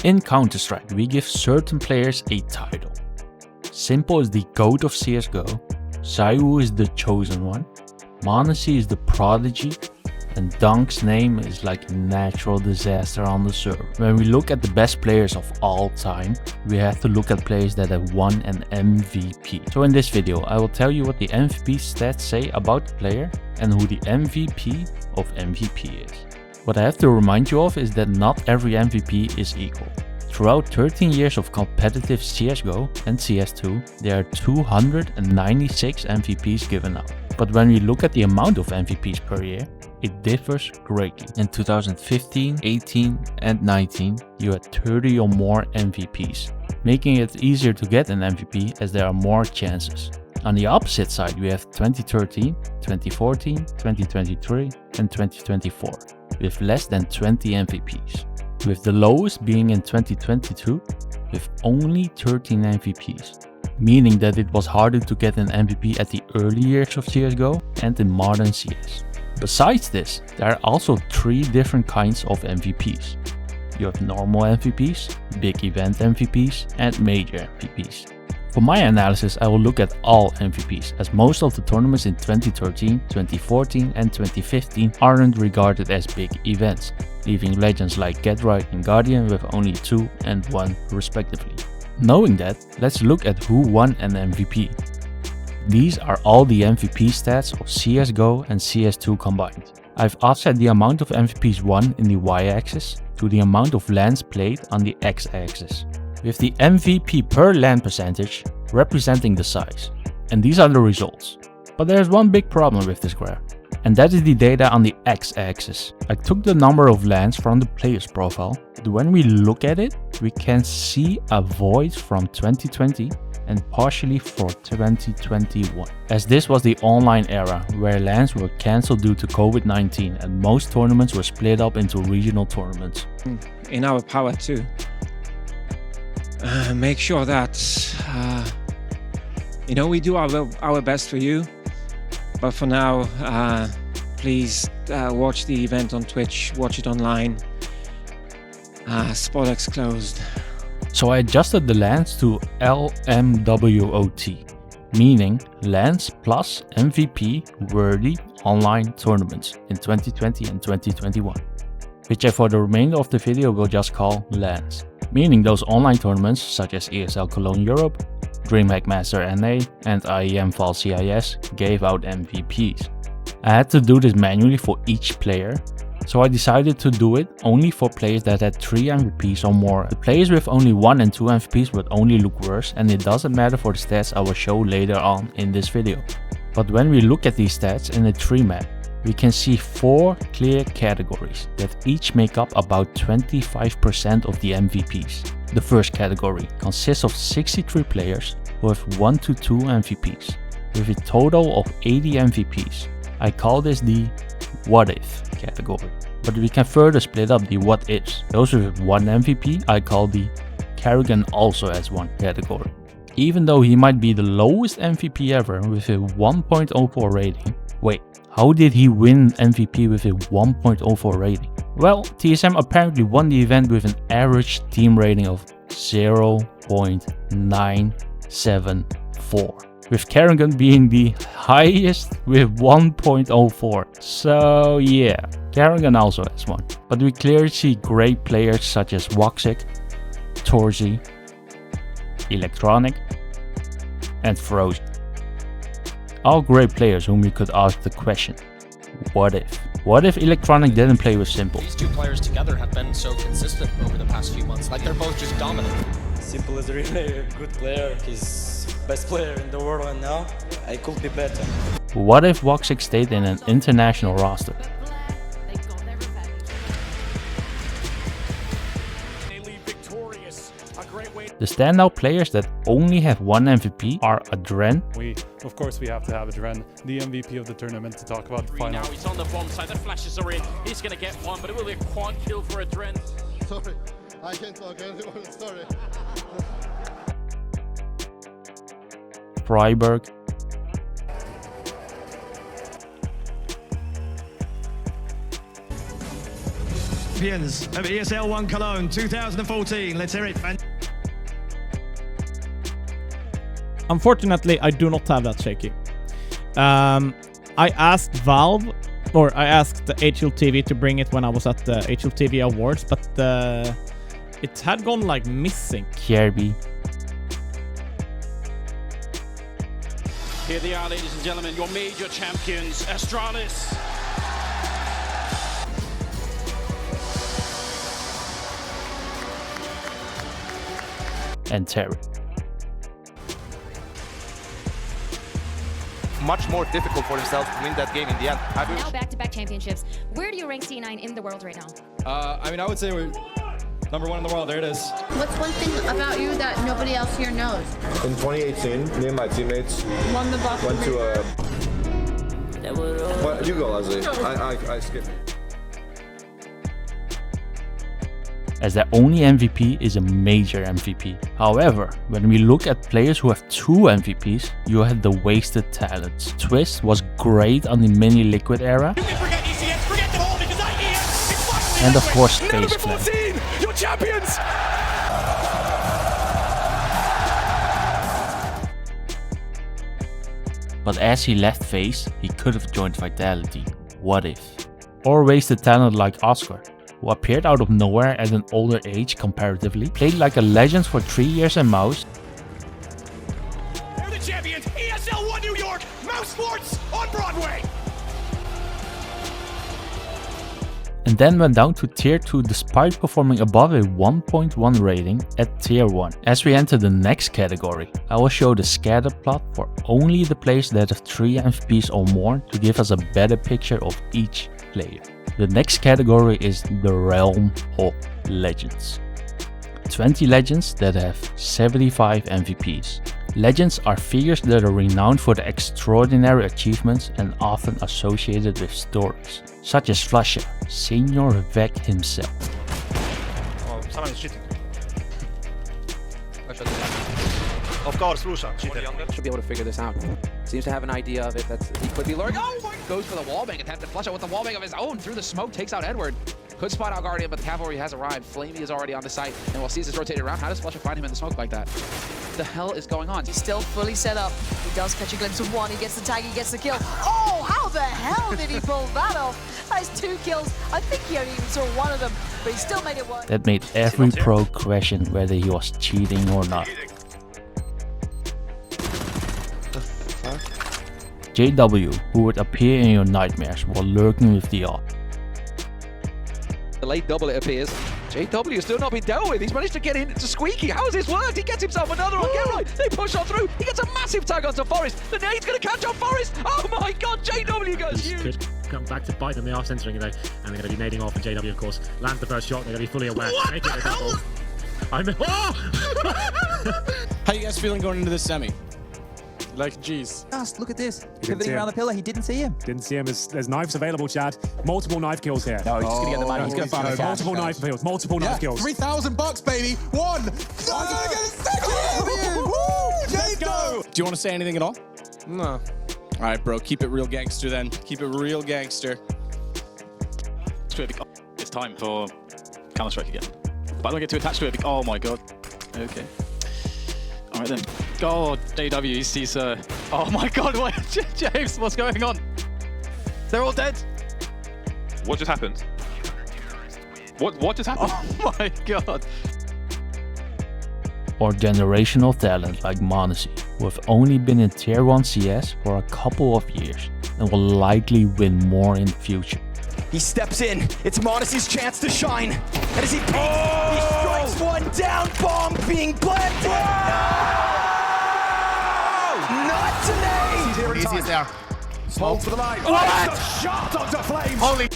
In Counter-Strike, we give certain players a title. s1mple is the GOAT of CSGO, ZywOo is the chosen one, m0NESY is the prodigy, and Donk's name is like a natural disaster on the server. When we look at the best players of all time, we have to look at players that have won an MVP. So in this video, I will tell you what the MVP stats say about the player and who the MVP of MVP is. What I have to remind you of is that not every MVP is equal. Throughout 13 years of competitive CSGO and CS2, there are 296 MVPs given out. But when we look at the amount of MVPs per year, it differs greatly. In 2015, 18 and 19, you had 30 or more MVPs, making it easier to get an MVP as there are more chances. On the opposite side, we have 2013, 2014, 2023 and 2024, with less than 20 MVPs. With the lowest being in 2022, with only 13 MVPs. Meaning that it was harder to get an MVP at the early years of CSGO and in modern CS. Besides this, there are also 3 different kinds of MVPs. You have normal MVPs, big event MVPs and major MVPs. For my analysis, I will look at all MVPs, as most of the tournaments in 2013, 2014 and 2015 aren't regarded as big events, leaving legends like GetRight and Guardian with only 2 and 1 respectively. Knowing that, let's look at who won an MVP. These are all the MVP stats of CSGO and CS2 combined. I've offset the amount of MVPs won in the y-axis to the amount of LANs played on the x-axis, with the MVP per LAN percentage representing the size. And these are the results. But there's one big problem with this graph, and that is the data on the x-axis. I took the number of LANs from the player's profile, but when we look at it, we can see a void from 2020 and partially for 2021, as this was the online era where LANs were cancelled due to COVID-19 and most tournaments were split up into regional tournaments. In our power to make sure that we do our best for you, but for now please watch the event on Twitch, watch it online. SpotX closed. So I adjusted the LANs to LMWOT, meaning LANs plus MVP worthy online tournaments in 2020 and 2021, which I for the remainder of the video will just call LANs, meaning those online tournaments such as ESL Cologne Europe, DreamHack Master NA and IEM Fall CIS gave out MVPs. I had to do this manually for each player, so I decided to do it only for players that had 3 MVPs or more. The players with only 1 and 2 MVPs would only look worse, and it doesn't matter for the stats I will show later on in this video. But when we look at these stats in the tree map, we can see 4 clear categories that each make up about 25% of the MVPs. The first category consists of 63 players who have 1 to 2 MVPs, with a total of 80 MVPs. I call this the what if category, but we can further split up the what ifs. Those with 1 MVP I call the Karrigan also as 1 category. Even though he might be the lowest MVP ever with a 1.04 rating. Wait, how did he win MVP with a 1.04 rating? Well, TSM apparently won the event with an average team rating of 0.974. with Karrigan being the highest with 1.04. So yeah, Karrigan also has 1. But we clearly see great players such as Woxic, Torzi, Electronic and Frozen. All great players whom you could ask the question, what if? What if Electronic didn't play with s1mple? These 2 players together have been so consistent over the past few months, like they're both just dominant. s1mple is really a good player, he's best player in the world and now I could be better. What if Woxic stayed in an international roster? The standout players that only have 1 MVP are Adren. Of course we have to have Adren, the MVP of the tournament, to talk about the final. Now he's on the bomb side, the flashes are in, he's gonna get 1, but it will be a quad kill for Adren. Sorry, I can't talk anymore, sorry. Freiburg. champions of ESL 1 Cologne 2014. Let's hear it. Unfortunately, I do not have that shaky. I asked Valve, or I asked the hltv to bring it when I was at the hltv awards, but it had gone like missing. Kirby. Here they are, ladies and gentlemen, your major champions, Astralis. And Terry. Much more difficult for themselves to win that game in the end. Now back-to-back championships. Where do you rank C9 in the world right now? I mean, I would say we're #1 in the world. There it is. What's one thing about you that nobody else here knows? In 2018, me and my teammates Won the buff. went to a... Well, you go, Leslie. I skipped. As their only MVP is a major MVP. However, when we look at players who have 2 MVPs, you have the wasted talents. Twist was great on the mini liquid era. And of course Faze Clan. You're champions! But as he left Faze, he could have joined Vitality. What if? Or wasted talent like Oscar, who appeared out of nowhere at an older age comparatively, played like a legend for 3 years in Mouse. They're the champions! ESL 1 New York! Mouse Sports on Broadway! And then went down to tier 2 despite performing above a 1.1 rating at tier 1. As we enter the next category, I will show the scatter plot for only the players that have 3 MVPs or more to give us a better picture of each player. The next category is the realm of legends. 20 legends that have 75 MVPs. Legends are figures that are renowned for their extraordinary achievements and often associated with stories, such as flusha, Senior Vec himself. Oh, someone is cheating. Of course, Rusha. Should be able to figure this out. Seems to have an idea of it. He could be luring. Oh my! Goes for the wallbang, attempted flusha with the wallbang of his own through the smoke, takes out Edward. Could spot out Guardian, but the cavalry has arrived. flameZ is already on the site, and while CS is rotated around, how does flusha find him in the smoke like that? What the hell is going on? He's still fully set up. He does catch a glimpse of one. He gets the tag. He gets the kill. Oh, how the hell did he pull that off? That is 2 kills. I think he only even saw one of them, but he still made it work. That made every pro question whether he was cheating or not. ZywOo, who would appear in your nightmares while lurking with the op. The late double, it appears. ZywOo has still not been dealt with. He's managed to get into Squeaky. How has this worked? He gets himself another one. Get right. They push on through. He gets a massive tag onto Forest. The nade's going to catch on Forest. Oh my god, ZywOo goes huge. Could come back to bite them. They are centering though, and they're going to be nading off. And ZywOo, of course, lands the first shot. They're going to be fully aware. Make it a double. I mean, How you guys feeling going into this semi? Like, jeez. Look at this. Pivoting around the pillar, he didn't see him. Didn't see him. There's knives available, Chad. Multiple knife kills here. No, he's just gonna get the money. He's gonna find the cash. Multiple knife kills. Multiple knife kills. $3,000, baby. One. No, get a second. Woo, Let's go. Do you want to say anything at all? No. All right, bro. Keep it real gangster then. Keep it real gangster. It's time for Counter-Strike again. But I don't get too attached to it. Oh my god. Okay. Alright then. God, ZywOo, he sees oh my god, what? James, what's going on? They're all dead. What just happened? What just happened? Oh my god. Or generational talent like m0NESY, who have only been in tier 1 CS for a couple of years and will likely win more in the future. He steps in. It's m0NESY's chance to shine. And as he peeks, he strikes one down. Bomb being planted. No! Not today. Easy there. Hold for the line. What? Shot onto flameZ. Holy.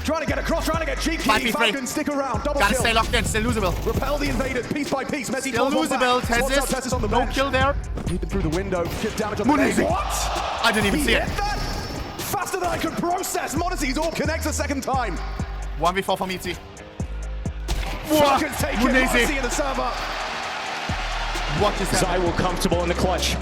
Trying to get across, trying to get cheeky. Falcon stick around. Double Gotta kill. stay locked in. Still losable. Repel the invaders piece by piece. m0NESY Still losable. Tesis. On the No bench. kill there. Peeping through the window. Get damage on the m0NESY. What? I didn't even see it. Hit that faster than I could process. m0NESY's all connects a second time. 1v4 from ET. Falcon's taking m0NESY in the server. What is that? ZywOo comfortable in the clutch.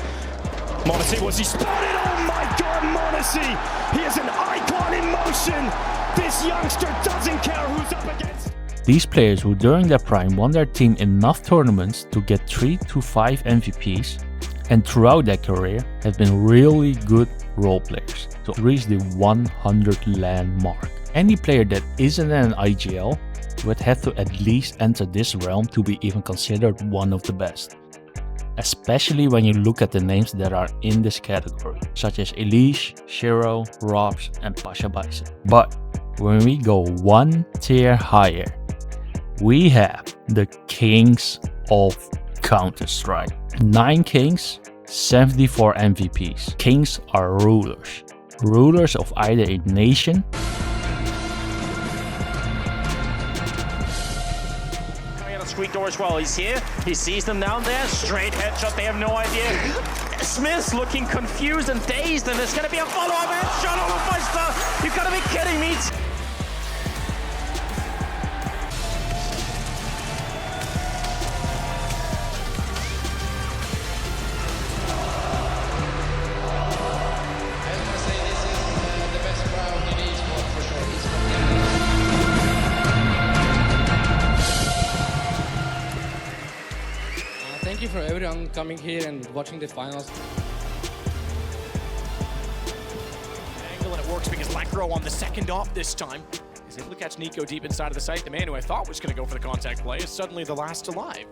m0NESY, was he spotted? Oh my god, m0NESY! He is an icon in motion! This youngster doesn't care who's up against. These players who during their prime won their team enough tournaments to get 3 to 5 MVPs and throughout their career have been really good role players to reach the 100 LAN mark. Any player that isn't in an IGL would have to at least enter this realm to be even considered one of the best. Especially when you look at the names that are in this category, such as Elish, Shiro, ropz and Pasha Bison. But when we go one tier higher, we have the kings of Counter-Strike. 9 kings, 74 MVPs. Kings are rulers. Rulers of either a nation Street door as well. He's here. He sees them down there. Straight headshot. They have no idea. Smith's looking confused and dazed, and there's going to be a follow-up headshot on a Meister. You've got to be kidding me. Thank you for everyone coming here and watching the finals. Angle and it works because Lacro on the second off this time is able to catch NiKo deep inside of the site. The man who I thought was going to go for the contact play is suddenly the last alive.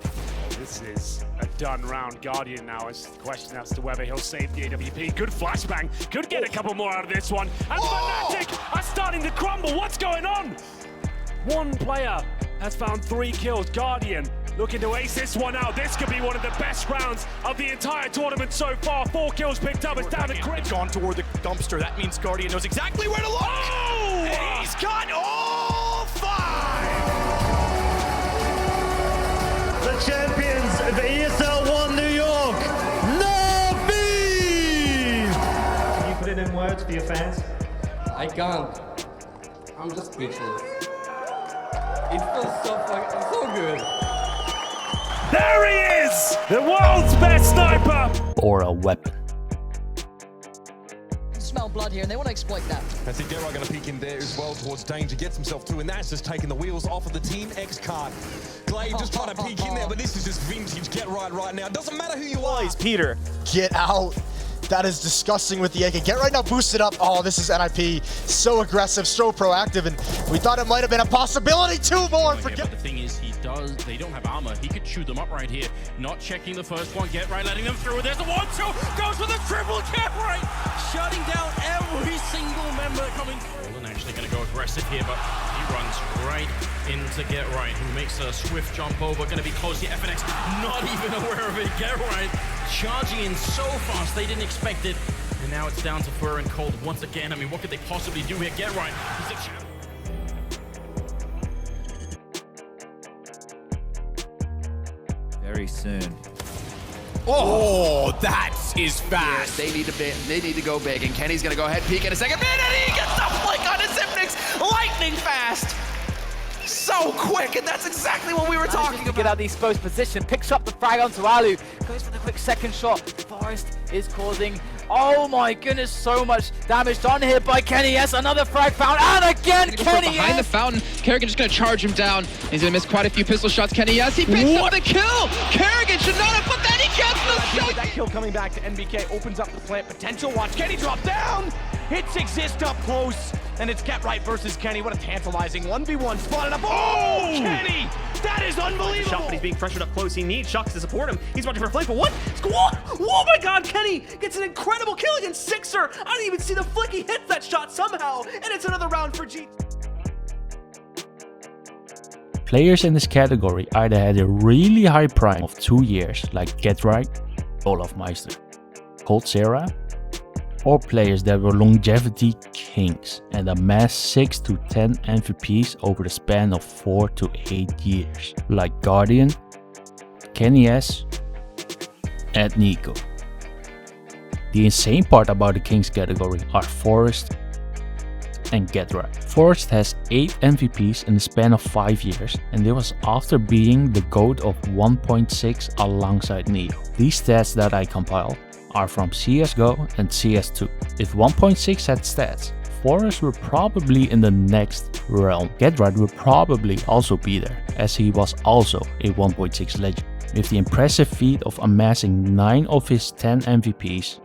This is a done round. Guardian now is the question as to whether he'll save the AWP. Good flashbang. Could get a couple more out of this one. And Fnatic are starting to crumble. What's going on? One player has found 3 kills. Guardian looking to ace this one out. This could be one of the best rounds of the entire tournament so far. 4 kills picked up. It's down to Crit. Gone toward the dumpster. That means Guardian knows exactly where to look. Oh! And he's got all 5. The champions of ESL1 New York, NaVi! Can you put it in words for your fans? I can't. I'm just speechless. It feels so good. There he is! The world's best sniper! or a weapon. Smell blood here, and they want to exploit that. I see Gerard going to peek in there as well towards danger, gets himself through, and that's just taking the wheels off of the Team X card. Glade just trying to peek in there, but this is just vintage Get Right now. It doesn't matter who you are. Peter, get out. That is disgusting with the AK. Get Right now boosted up. Oh, this is NIP. So aggressive, so proactive, and we thought it might have been a possibility. 2 more. But the thing is, they don't have armor. He could chew them up right here. Not checking the first one. Get Right, letting them through. There's a 1-2. Goes for the triple. Get Right, shutting down every single member coming through. And actually going to go aggressive here, but he runs right into Get Right, who makes a swift jump over. Going to be close to FNX. Not even aware of it. Get Right charging in so fast, they didn't expect it. And now it's down to Fur and Cold once again. I mean, what could they possibly do here? Get Right. He's a champ. Very soon. Oh, that is fast. They need to go big, and Kenny's gonna go ahead, peek in a second, and he gets the flick on his Zipnix, lightning fast. So quick, and that's exactly what we were talking about. Get out of the exposed position, picks up the frag onto Alu, goes for the quick second shot. Forest is causing, oh my goodness, so much damage done here by Kenny S. Another frag found, and again Kenny S. Behind the fountain, Karrigan just gonna charge him down. He's gonna miss quite a few pistol shots. Kenny S, he picks up the kill. Karrigan should not have put that. He gets the shot. That kill coming back to NBK opens up the plant potential. Watch Kenny drop down. Hits exist up close. And it's Get Right versus Kenny. What a tantalizing 1v1 spotted up. Oh, Kenny! That is unbelievable! Shot, but he's being pressured up close. He needs Shucks to support him. He's watching for flank, but what? Oh my god, Kenny gets an incredible kill against Sixer. I didn't even see the flick. He hits that shot somehow. And it's another round for G. Players in this category either had a really high prime of 2 years, like Get Right, Olaf Meister, Cold Sarah, or players that were longevity kings and amassed 6 to 10 MVPs over the span of 4 to 8 years, like Guardian, Kenny S, and NiKo. The insane part about the kings category are Forest and Get Right. Forest has 8 MVPs in the span of 5 years, and this was after being the GOAT of 1.6 alongside NiKo. These stats that I compiled are from CSGO and CS2. If 1.6 had stats, f0rest were probably in the next realm. GeT_RiGhT will probably also be there, as he was also a 1.6 legend, with the impressive feat of amassing 9 of his 10 MVPs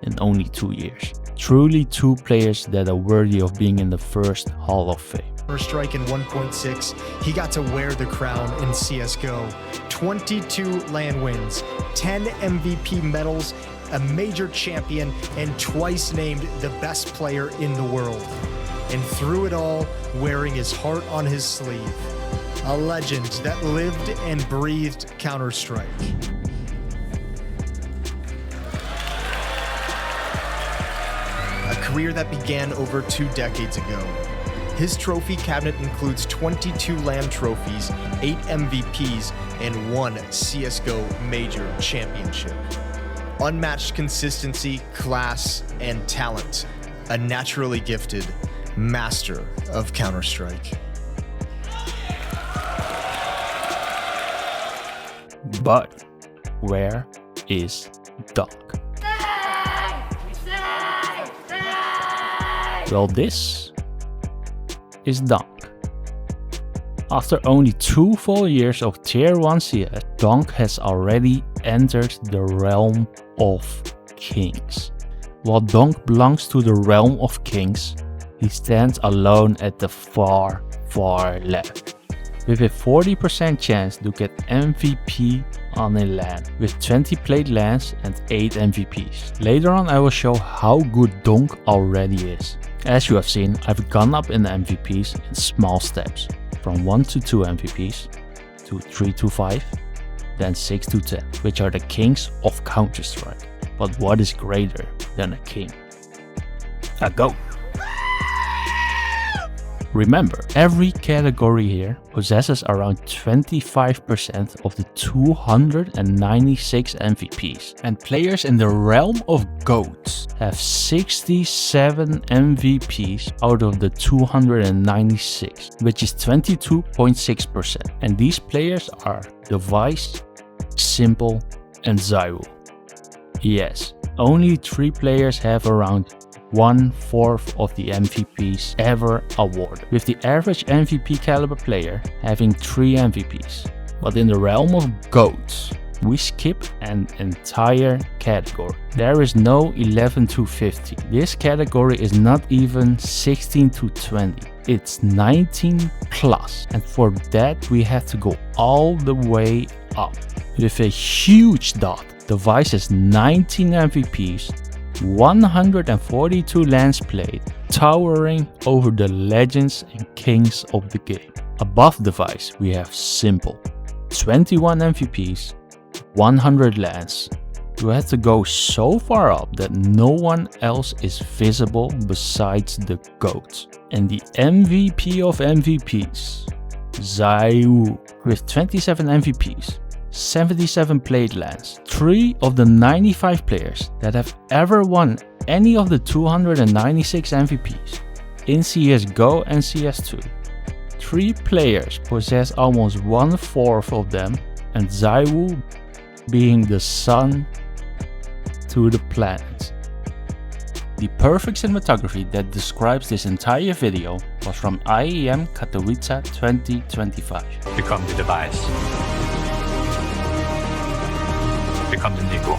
in only 2 years. Truly 2 players that are worthy of being in the first Hall of Fame. First strike in 1.6, he got to wear the crown in CSGO. 22 LAN wins, 10 MVP medals, a major champion, and twice named the best player in the world. And through it all, wearing his heart on his sleeve. A legend that lived and breathed Counter-Strike. A career that began over 2 decades ago. His trophy cabinet includes 22 LAN trophies, 8 MVPs, and 1 CSGO major championship. Unmatched consistency, class, and talent. A naturally gifted master of Counter-Strike. But where is Donk? Well, this is Donk. After only 2 full years of Tier 1 CS, Donk has already entered the realm of kings. While Donk belongs to the realm of kings, he stands alone at the far left, with a 40% chance to get MVP on a LAN, with 20 played LANs and 8 MVPs. Later on I will show how good Donk already is. As you have seen, I've gone up in the MVPs in small steps, from 1 to 2 MVPs, to 3 to 5, then 6 to 10, which are the kings of Counter-Strike. But what is greater than a king? A GOAT. Remember, every category here possesses around 25% of the 296 MVPs, and players in the realm of GOATs have 67 MVPs out of the 296, which is 22.6%. And these players are Vice, s1mple, and ZywOo. Yes, only 3 players have around 1/4 of the MVPs ever awarded, with the average MVP caliber player having 3 MVPs. But in the realm of GOATs, we skip an entire category. There is no 11 to 50. This category is not even 16 to 20. It's 19 plus. And for that we have to go all the way up. With a huge dot, Vice has 19 MVPs, 142 LANs played, towering over the legends and kings of the game. Above Vice we have s1mple, 21 MVPs, 100 LANs. You have to go so far up that no one else is visible besides the GOATs. And the MVP of MVPs, ZywOo, with 27 MVPs, 77 played LANs. 3 of the 95 players that have ever won any of the 296 MVPs in CSGO and CS2. 3 players possess almost 1/4 of them, and ZywOo being the sun to the planet. The perfect cinematography that describes this entire video was from IEM Katowice 2025. Become the device. Become the NiKo.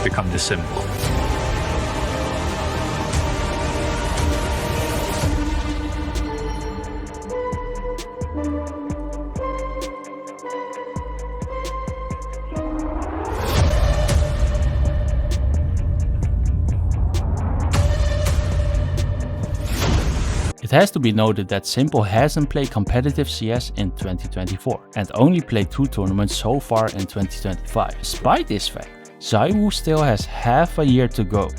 Become the s1mple. It has to be noted that s1mple hasn't played competitive CS in 2024 and only played 2 tournaments so far in 2025. Despite this fact, ZywOo still has half a year to go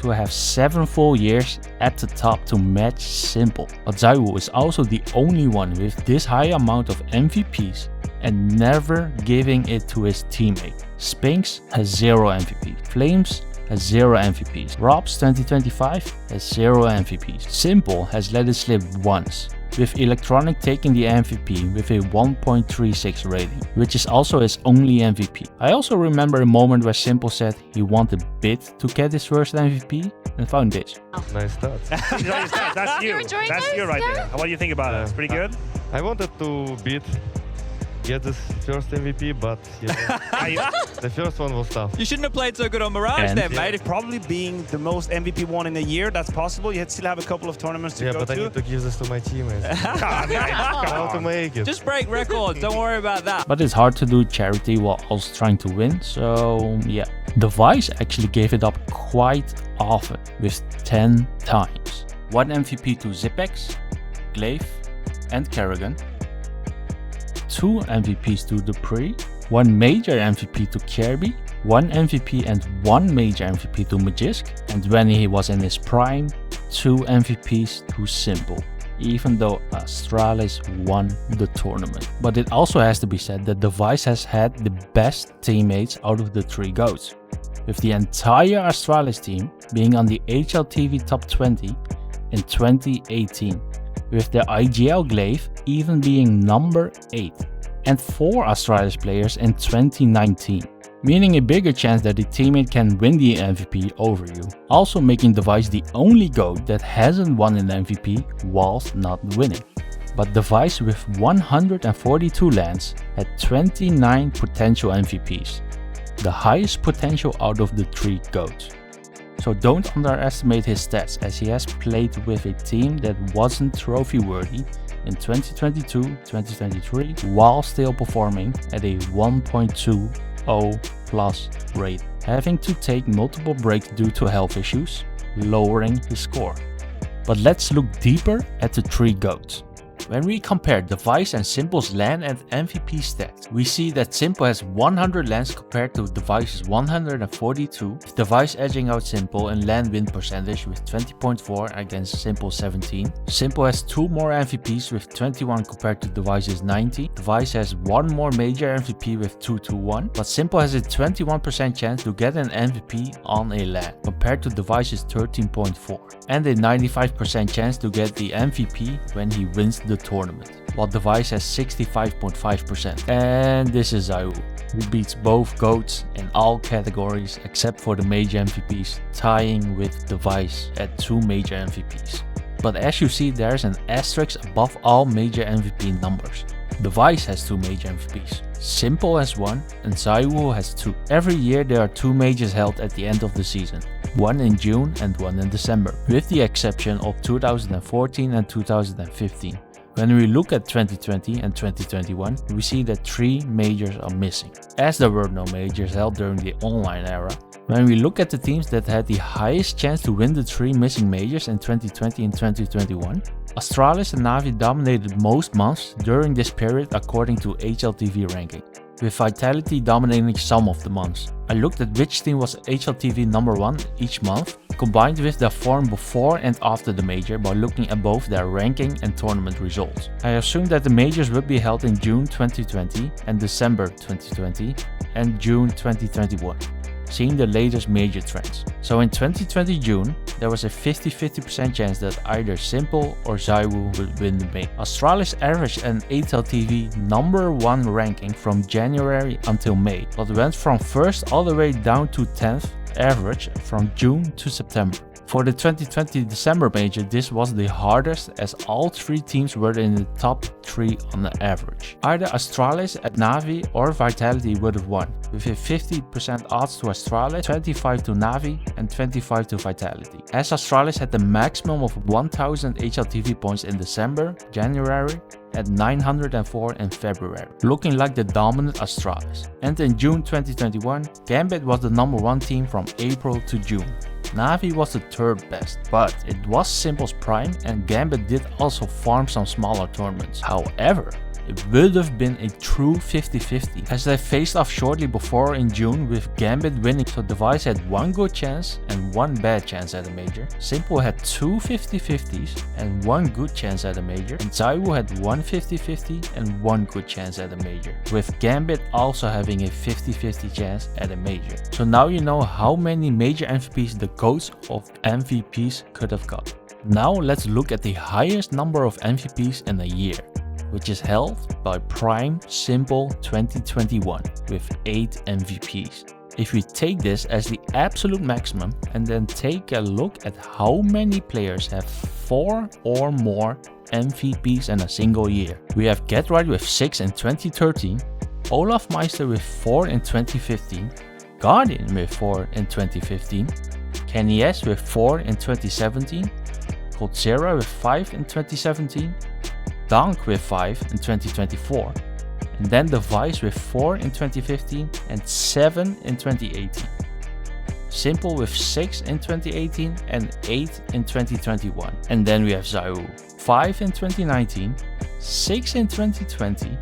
to have 7 full years at the top to match s1mple. But ZywOo is also the only one with this high amount of MVPs and never giving it to his teammate. Spinks has 0 MVP, flameZ has 0 MVPs, ropz 2025 has 0 MVPs, s1mple has let it slip once, with Electronic taking the MVP with a 1.36 rating, which is also his only MVP. I also remember a moment where s1mple said he wanted a bit to get his first MVP and found this. Nice stats. That's you. That's you right there. What do you think about it? It's pretty good. I wanted to get this first MVP, but the first one was tough. You shouldn't have played so good on Mirage then, mate. Probably being the most MVP one in a year, that's possible. You still have a couple of tournaments to go to. Yeah, but I need to give this to my teammates. How to make it. Just break records, don't worry about that. But it's hard to do charity while also trying to win, so yeah. Device actually gave it up quite often, with 10 times. 1 MVP to ZywOo, Glaive and Karrigan. 2 MVPs to Dupree, 1 major MVP to Kirby, 1 MVP and 1 major MVP to magixx, and when he was in his prime, 2 MVPs to s1mple, even though Astralis won the tournament. But it also has to be said that Device has had the best teammates out of the 3 GOATs, with the entire Astralis team being on the hltv top 20 in 2018. With the IGL Glaive even being number 8, and 4 Astralis players in 2019, meaning a bigger chance that a teammate can win the MVP over you, also making Device the only GOAT that hasn't won an MVP whilst not winning. But Device with 142 lands had 29 potential MVPs, the highest potential out of the 3 GOATs. So don't underestimate his stats, as he has played with a team that wasn't trophy worthy in 2022-2023 while still performing at a 1.20 plus rate, having to take multiple breaks due to health issues, lowering his score. But let's look deeper at the 3 GOATs. When we compare Device and s1mple's LAN and MVP stats, we see that s1mple has 100 lands compared to Device's 142, with Device edging out s1mple in LAN win percentage with 20.4 against s1mple's 17. s1mple has 2 more MVPs with 21 compared to Device's 19. Device has 1 more major MVP with 2-1, but s1mple has a 21% chance to get an MVP on a LAN compared to Device's 13.4, and a 95% chance to get the MVP when he wins the tournament, while Device has 65.5%. And this is ZywOo, who beats both GOATs in all categories except for the major MVPs, tying with Device at 2 major MVPs. But as you see, there's an asterisk above all major MVP numbers. Device has 2 major MVPs, s1mple has 1, and ZywOo has 2. Every year there are 2 majors held at the end of the season, 1 in June and 1 in December, with the exception of 2014 and 2015. When we look at 2020 and 2021, we see that 3 majors are missing, as there were no majors held during the online era. When we look at the teams that had the highest chance to win the 3 missing majors in 2020 and 2021, Astralis and NaVi dominated most months during this period according to hltv ranking, with Vitality dominating some of the months. I looked at which team was hltv number 1 each month, combined with their form before and after the major by looking at both their ranking and tournament results. I assumed that the majors would be held in June 2020 and December 2020 and June 2021, seeing the latest major trends. So in 2020 June, there was a 50-50% chance that either s1mple or ZywOo would win the major. Astralis averaged an hltv number 1 ranking from January until May, but went from 1st all the way down to 10th average from June to September. For the 2020 December major, this was the hardest, as all 3 teams were in the top 3 on the average. Either Astralis, NaVi or Vitality would have won, with a 50% odds to Astralis, 25 to NaVi and 25 to Vitality, as Astralis had the maximum of 1000 hltv points in December, January, at 904 in February, looking like the dominant Astralis. And in June 2021, Gambit was the number 1 team from April to June. NaVi was the 3rd best, but it was s1mple's prime and Gambit did also farm some smaller tournaments. However, it would have been a true 50-50, as they faced off shortly before in June, with Gambit winning, so Device had 1 good chance and 1 bad chance at a major. s1mple had 2 50-50s and 1 good chance at a major, and ZywOo had 1 50-50 and 1 good chance at a major, with Gambit also having a 50-50 chance at a major. So now you know how many major MVPs the GOATs of MVPs could have got. Now let's look at the highest number of MVPs in a year, which is held by Prime s1mple 2021 with 8 MVPs. If we take this as the absolute maximum and then take a look at how many players have 4 or more MVPs in a single year. We have GetRight with 6 in 2013, olofmeister with 4 in 2015, Guardian with 4 in 2015, KennyS with 4 in 2017, coldzera with 5 in 2017, Donk with 5 in 2024, and then Device with 4 in 2015 and 7 in 2018. s1mple with 6 in 2018 and 8 in 2021. And then we have ZywOo, 5 in 2019, 6 in 2020,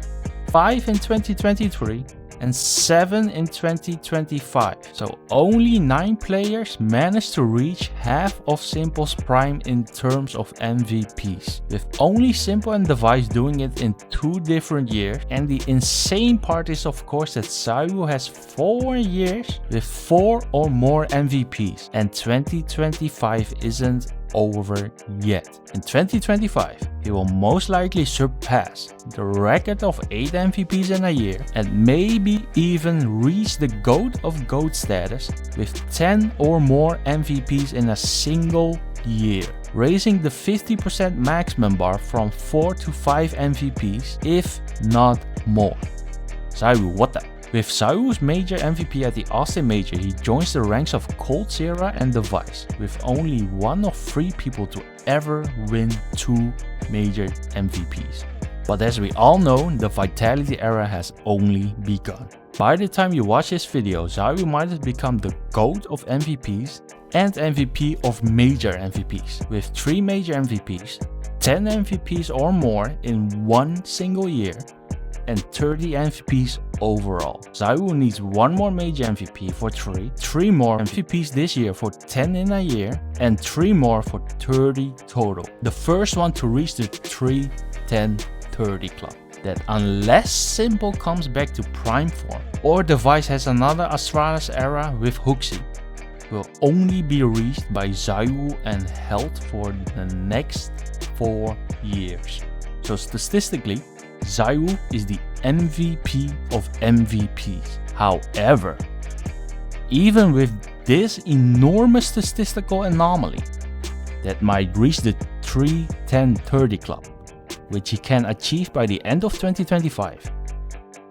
5 in 2023, and 7 in 2025. So only 9 players managed to reach half of s1mple's prime in terms of MVPs, with only s1mple and Device doing it in 2 different years. And the insane part is of course that ZywOo has 4 years with 4 or more MVPs, and 2025 isn't over yet. In 2025, he will most likely surpass the record of 8 MVPs in a year and maybe even reach the GOAT of GOAT status with 10 or more MVPs in a single year, raising the 50% maximum bar from 4 to 5 MVPs, if not more. ZywOo, what the? With ZywOo's major MVP at the Austin Major, he joins the ranks of coldzera and Device, with only 1 of 3 people to ever win 2 major MVPs. But as we all know, the Vitality era has only begun. By the time you watch this video, ZywOo might have become the GOAT of MVPs and MVP of major MVPs, with 3 major MVPs, 10 MVPs or more in 1 single year, and 30 MVPs overall. ZywOo needs 1 more major MVP for 3 more MVPs this year for 10 in a year, and 3 more for 30 total. The first one to reach the 3-10-30 club. That unless s1mple comes back to prime form or Device has another Astralis era with hooxi, will only be reached by ZywOo and held for the next 4 years. So statistically, ZywOo is the MVP of MVPs. However, even with this enormous statistical anomaly that might reach the 3-10-30 club, which he can achieve by the end of 2025,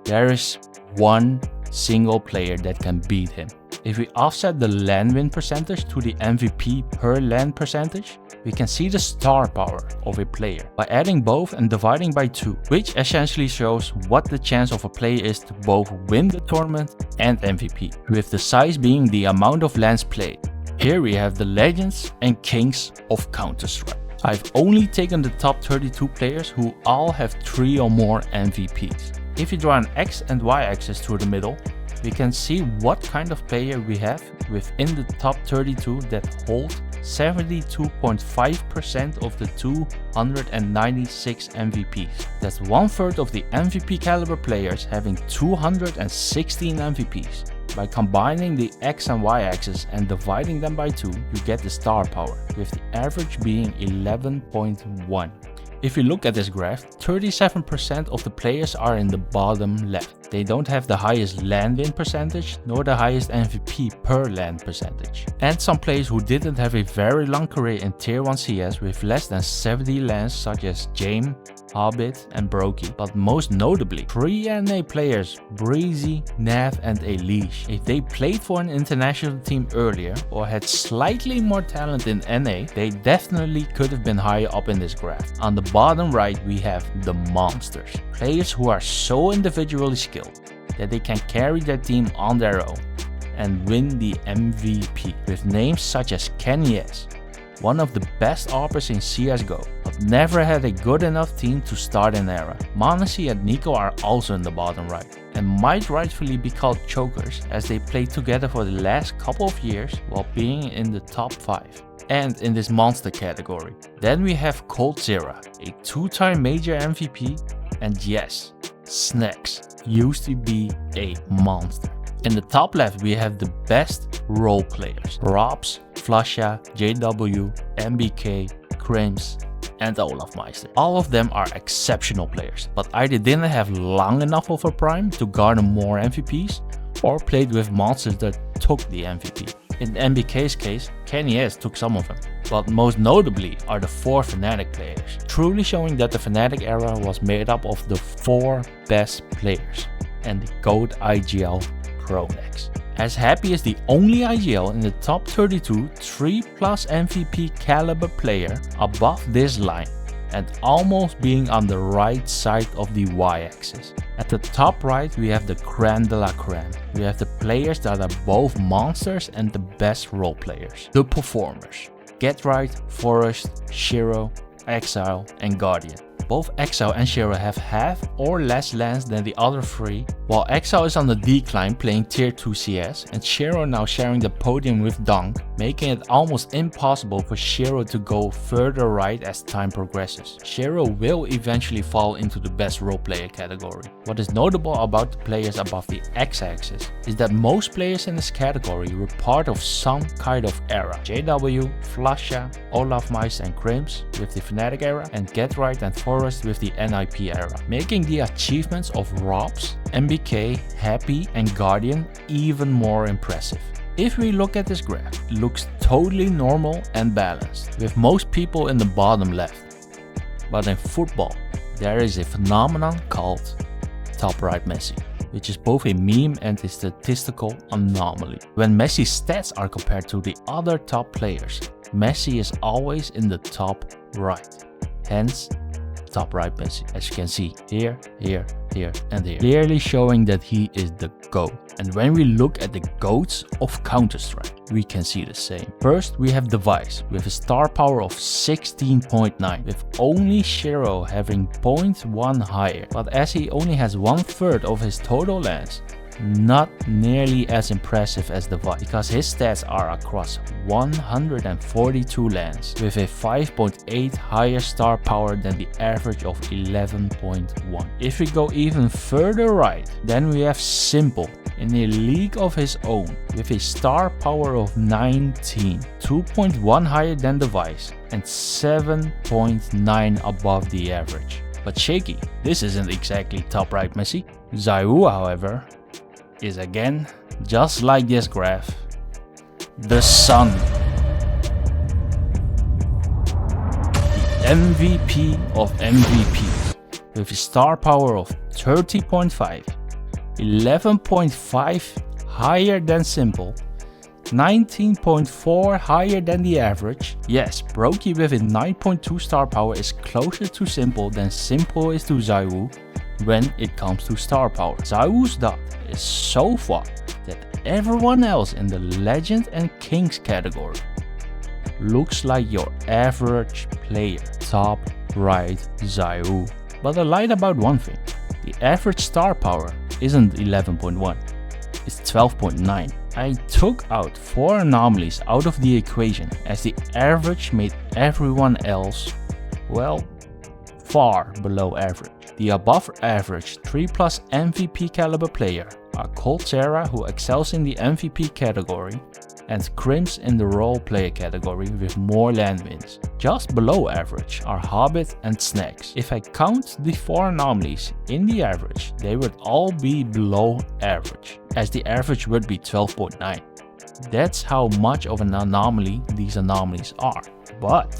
there is 1 single player that can beat him. If we offset the LAN win percentage to the MVP per LAN percentage, we can see the star power of a player by adding both and dividing by 2, which essentially shows what the chance of a player is to both win the tournament and MVP, with the size being the amount of LANs played. Here we have the legends and kings of Counter-Strike. I've only taken the top 32 players who all have 3 or more MVPs. If you draw an X and Y axis through the middle, we can see what kind of player we have within the top 32 that hold 72.5% of the 296 MVPs. That's 1/3 of the MVP caliber players having 216 MVPs. By combining the X and Y axis and dividing them by 2, you get the star power, with the average being 11.1. If you look at this graph, 37% of the players are in the bottom left. They don't have the highest LAN win percentage nor the highest MVP per LAN percentage. And some players who didn't have a very long career in tier 1 CS with less than 70 LANs, such as Jimpphat and broky. But most notably, 3 NA players breezy, Nav and Elish. If they played for an international team earlier or had slightly more talent in NA, they definitely could have been higher up in this graph. On the bottom right we have the monsters, players who are so individually skilled that they can carry their team on their own and win the MVP, with names such as KennyS, one of the best AWPers in CSGO, but never had a good enough team to start an era. m0NESY and NiKo are also in the bottom right, and might rightfully be called chokers as they played together for the last couple of years while being in the top 5. And in this monster category. Then we have coldzera, a 2-time major MVP, and yes, Snacks used to be a monster. In the top left we have the best role players: ropz, flusha, ZywOo, MBK, crimz, and hltv. All of them are exceptional players, but either didn't have long enough of a prime to garner more MVPs, or played with monsters that took the MVP. In NBK's case, NiKo took some of them, but most notably are the 4 Fnatic players, truly showing that the Fnatic era was made up of the 4 best players, and the GOAT IGL Pronex. As happy as the only IGL in the top 32 3+ MVP caliber player above this line, and almost being on the right side of the y-axis. At the top right we have the creme de la creme. We have the players that are both monsters and the best role players. The performers. GeT_RiGhT, Forest, Shiro, Exile and Guardian. Both Exile and Shiro have half or less lands than the other 3, while Exile is on the decline playing tier 2 CS and Shiro now sharing the podium with Donk, making it almost impossible for Shiro to go further right as time progresses. Shiro will eventually fall into the best role player category. What is notable about the players above the x-axis is that most players in this category were part of some kind of era. ZywOo, flusha, hltv and crimz with the Fnatic era, and GeT_RiGhT and Forest with the NIP era, making the achievements of ropz, MBK, Happy and Guardian even more impressive. If we look at this graph, it looks totally normal and balanced, with most people in the bottom left. But in football, there is a phenomenon called top right m0NESY, which is both a meme and a statistical anomaly. When m0NESY's stats are compared to the other top players, m0NESY is always in the top right. Hence, top right m0NESY, as you can see here, here, here and here, clearly showing that he is the GOAT. And when we look at the GOATs of Counter-Strike, we can see the same. First we have Device with a star power of 16.9, with only Shiro having 0.1 higher, but as he only has 1/3 of his total lands, not nearly as impressive as Device, because his stats are across 142 lands with a 5.8 higher star power than the average of 11.1. If we go even further right, then we have s1mple in a league of his own with a star power of 19, 2.1 higher than Device and 7.9 above the average. But shaky, this isn't exactly top right m0NESY. ZywOo, however, is again, just like this graph, the sun. The MVP of MVPs with a star power of 30.5, 11.5 higher than s1mple, 19.4 higher than the average. Yes, broky with a 9.2 star power is closer to s1mple than s1mple is to ZywOo when it comes to star power. ZywOo's dot is so far that everyone else in the Legend and Kings category looks like your average player. Top right ZywOo. But I lied about one thing. The average star power isn't 11.1, it's 12.9. I took out 4 anomalies out of the equation as the average made everyone else, well, far below average. The above average 3+ MVP caliber player are coldzera, who excels in the MVP category, and crimz in the role player category with more land wins. Just below average are Hobbit and Snacks. If I count the 4 anomalies in the average, they would all be below average, as the average would be 12.9. That's how much of an anomaly these anomalies are. But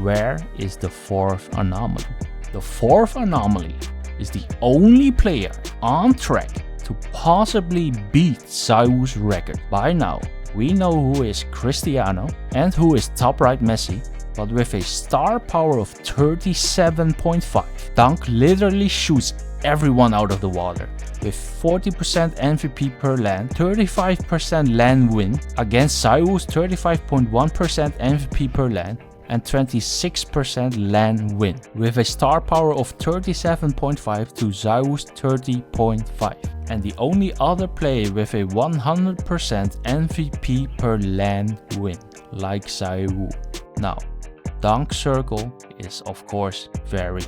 where is the 4th anomaly? The 4th anomaly is the only player on track to possibly beat ZywOo's record. By now, we know who is Cristiano and who is top right m0NESY, but with a star power of 37.5, Donk literally shoots everyone out of the water. With 40% MVP per LAN, 35% LAN win against ZywOo's 35.1% MVP per LAN, and 26% LAN win, with a star power of 37.5 to ZywOo's 30.5, and the only other player with a 100% MVP per LAN win, like ZywOo. Now, Donk's circle is of course very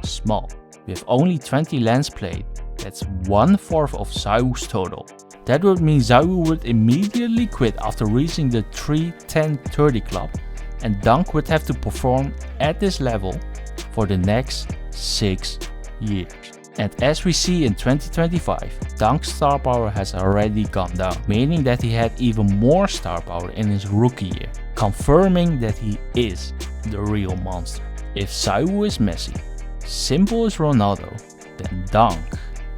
small. With only 20 LANs played, that's 1/4 of ZywOo's total. That would mean ZywOo would immediately quit after reaching the 3-10-30 club, and Donk would have to perform at this level for the next 6 years. And as we see in 2025, Donk's star power has already gone down, meaning that he had even more star power in his rookie year, confirming that he is the real monster. If ZywOo is Messi, s1mple is Ronaldo, then Donk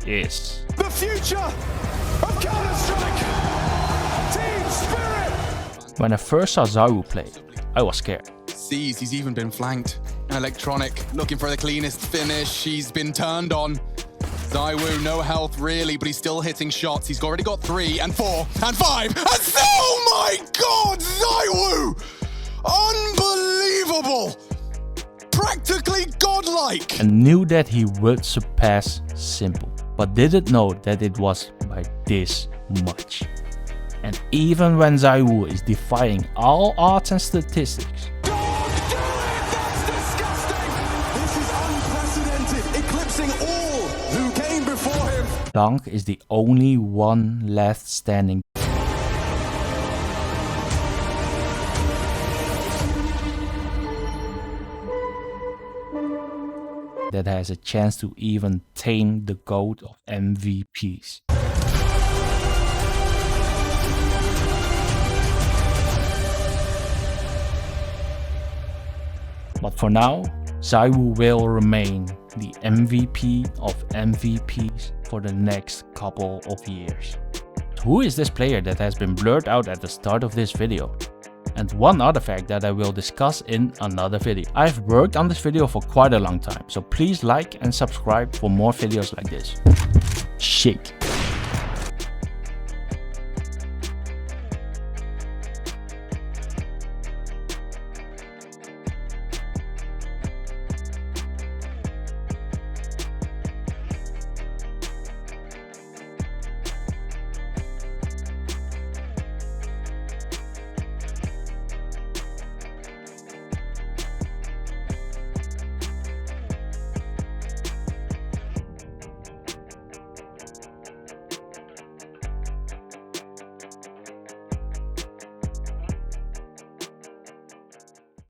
is the future of Counter-Strike! Team spirit! When I first saw ZywOo play, I was scared. He's even been flanked. Electronic, looking for the cleanest finish. He's been turned on. ZywOo, no health really, but he's still hitting shots. He's already got 3 and 4 and 5 and oh my god, ZywOo! Unbelievable! Practically godlike! And knew that he would surpass s1mple, but didn't know that it was by this much. And even when ZywOo is defying all odds and statistics, Donk is the only one left standing. That has a chance to even tame the GOAT of MVPs. But for now, ZywOo will remain the MVP of MVPs for the next couple of years. Who is this player that has been blurred out at the start of this video? And one other fact that I will discuss in another video. I've worked on this video for quite a long time, so please like and subscribe for more videos like this. Shake.